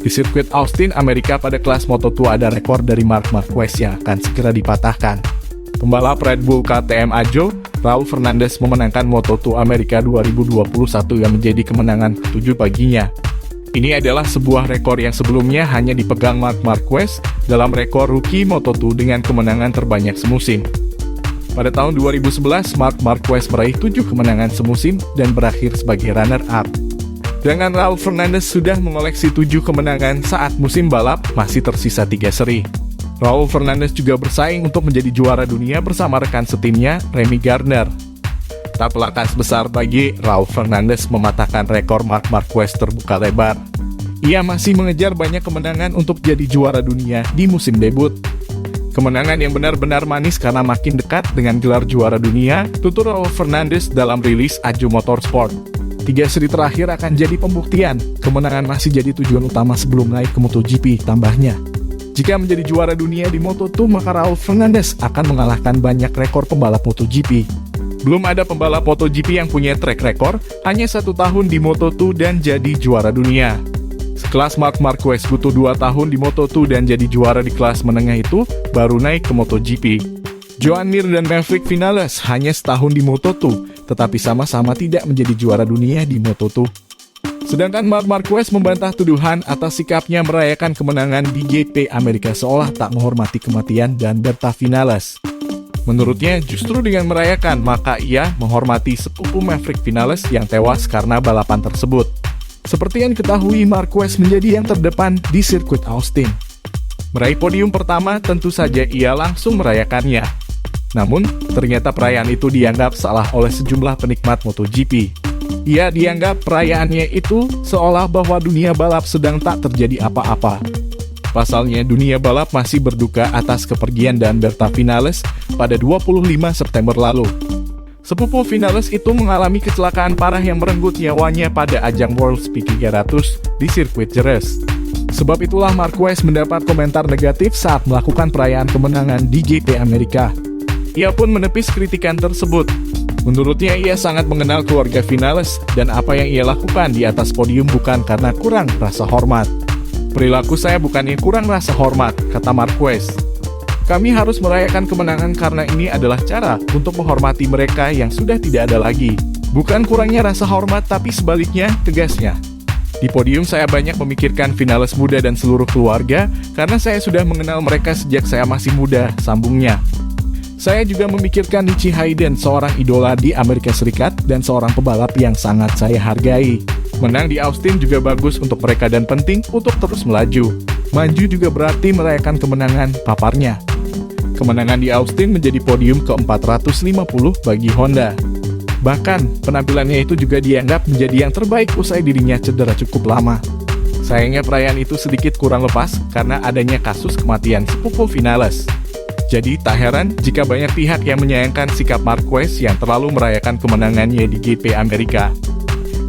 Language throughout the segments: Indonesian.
Di sirkuit Austin, Amerika pada kelas Moto2 ada rekor dari Marc Marquez yang akan segera dipatahkan. Pembalap Red Bull KTM Ajo, Raul Fernandez memenangkan Moto2 Amerika 2021 yang menjadi kemenangan ke-7 baginya. Ini adalah sebuah rekor yang sebelumnya hanya dipegang Marc Marquez dalam rekor rookie Moto2 dengan kemenangan terbanyak semusim. Pada tahun 2011, Marc Marquez meraih 7 kemenangan semusim dan berakhir sebagai runner-up. Dengan Raul Fernandez sudah mengoleksi 7 kemenangan saat musim balap, masih tersisa 3 seri. Raul Fernandez juga bersaing untuk menjadi juara dunia bersama rekan setimnya, Remy Gardner. Tak pelak besar bagi Raul Fernandez mematahkan rekor Marc Marquez terbuka lebar. Ia masih mengejar banyak kemenangan untuk jadi juara dunia di musim debut. Kemenangan yang benar-benar manis karena makin dekat dengan gelar juara dunia, tutur Raul Fernandez dalam rilis Ajo Motorsport. 3 seri terakhir akan jadi pembuktian, kemenangan masih jadi tujuan utama sebelum naik ke MotoGP, tambahnya. Jika menjadi juara dunia di Moto2, maka Raul Fernandez akan mengalahkan banyak rekor pembalap MotoGP. Belum ada pembalap MotoGP yang punya track record, hanya 1 tahun di Moto2 dan jadi juara dunia. Sekelas Marc Marquez butuh 2 tahun di Moto2 dan jadi juara di kelas menengah itu, baru naik ke MotoGP. Joan Mir dan Maverick Vinales hanya setahun di Moto2, tetapi sama-sama tidak menjadi juara dunia di Moto2. Sedangkan Marc Marquez membantah tuduhan atas sikapnya merayakan kemenangan di GP Amerika seolah tak menghormati kematian dan Berta Vinales. Menurutnya, justru dengan merayakan, maka ia menghormati sepupu Maverick Vinales yang tewas karena balapan tersebut. Seperti yang diketahui, Marquez menjadi yang terdepan di sirkuit Austin. Meraih podium pertama, tentu saja ia langsung merayakannya. Namun, ternyata perayaan itu dianggap salah oleh sejumlah penikmat MotoGP. Ia dianggap perayaannya itu seolah bahwa dunia balap sedang tak terjadi apa-apa. Pasalnya, dunia balap masih berduka atas kepergian dan Berta Vinales pada 25 September lalu. Sepupu Vinales itu mengalami kecelakaan parah yang merenggut nyawanya pada ajang World Speed 300 di sirkuit Jerez. Sebab itulah Marquez mendapat komentar negatif saat melakukan perayaan kemenangan di GP Amerika. Ia pun menepis kritikan tersebut. Menurutnya ia sangat mengenal keluarga Vinales dan apa yang ia lakukan di atas podium bukan karena kurang rasa hormat. Perilaku saya bukannya kurang rasa hormat, kata Marquez. Kami harus merayakan kemenangan karena ini adalah cara untuk menghormati mereka yang sudah tidak ada lagi. Bukan kurangnya rasa hormat tapi sebaliknya, tegasnya. Di podium saya banyak memikirkan Vinales muda dan seluruh keluarga karena saya sudah mengenal mereka sejak saya masih muda, sambungnya. Saya juga memikirkan Nicky Hayden, seorang idola di Amerika Serikat dan seorang pebalap yang sangat saya hargai. Menang di Austin juga bagus untuk mereka dan penting untuk terus melaju. Maju juga berarti merayakan kemenangan, paparnya. Kemenangan di Austin menjadi podium ke-450 bagi Honda. Bahkan, penampilannya itu juga dianggap menjadi yang terbaik usai dirinya cedera cukup lama. Sayangnya perayaan itu sedikit kurang lepas karena adanya kasus kematian sepupu Vinales. Jadi tak heran jika banyak pihak yang menyayangkan sikap Marquez yang terlalu merayakan kemenangannya di GP Amerika.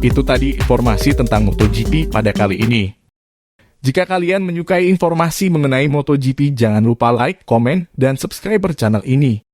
Itu tadi informasi tentang MotoGP pada kali ini. Jika kalian menyukai informasi mengenai MotoGP, jangan lupa like, komen, dan subscribe channel ini.